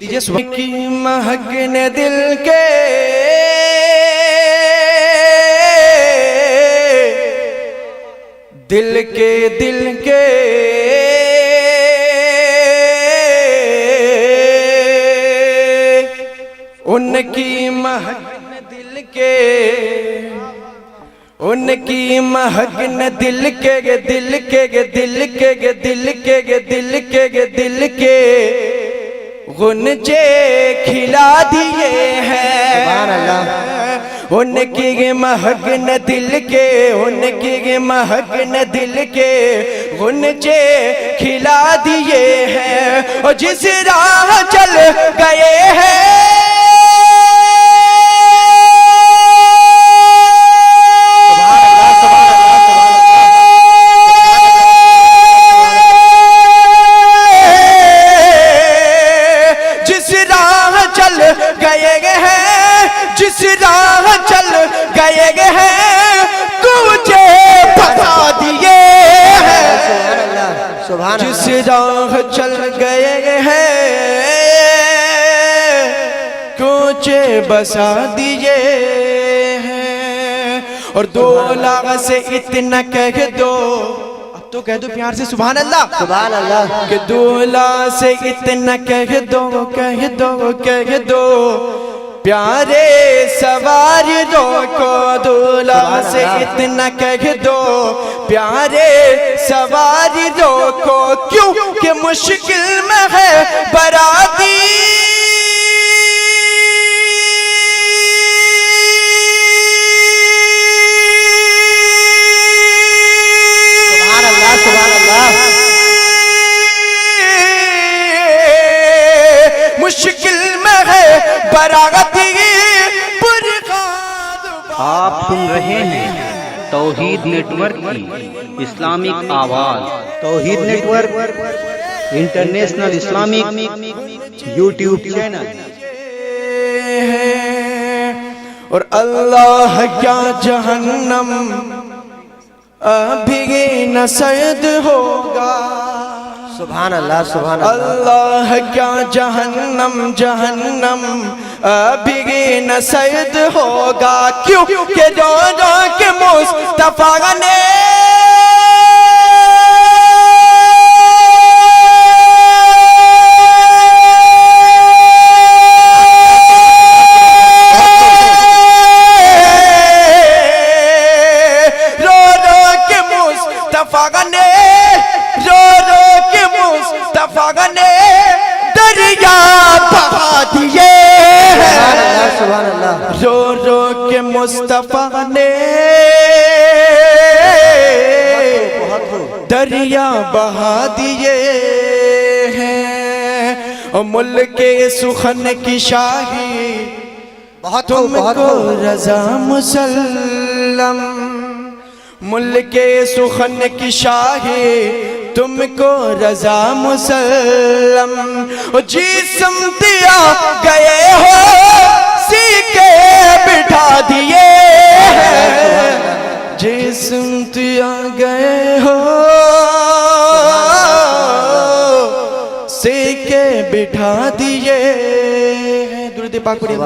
की महकने दिल के उनकी महकने दिल के उनकी महकने दिल के गुंजे खिला दिए हैं। उनकी महकने दिल के गुंजे खिला दिए हैं। और जिस राह चल गए हैं जिस राह चल गए हैं तुझे बता दिए हैं। जिस राह चल गए हैं तुझे बसा दिए हैं। और 2 लाख से इतना कह दो, अब तो कह दो प्यार से सुभान अल्लाह सुभान अल्लाह। कि 2 लाख से इतना कह दो प्यारे सवार को 2 लाख से इतना कह दो प्यारे सवार को, क्यों कि मुश्किल में है बराती। सुभान अल्लाह सुभान अल्लाह। मुश्किल में है बराती। आप सुन रहे हैं तौहीद नेटवर्क की इस्लामिक आवाज। Tauheed network international Islamic YouTube channel. और अल्लाह क्या जहन्नम अभी न सर्द होगा। सुभान अल्लाह सुभान अल्लाह क्या जहन्नम अभी न सर्द होगा। क्यों के जो के मुस्तफा ने दरिया बहा दिए हैं। रो के मुस्तफा ने दरिया बहा दिए हैं। और मुल्के सुखन की शाही तुमको रजा मुसल्लम। मुल्के सुखन की शाही तुमको रजा मुसल्लम। जिस्म दिया गए हो सीके बिठा दिए हैं। जिस्म दिया गए हो सीके बिठा दिए हैं। दुरूद पाक पढ़िए।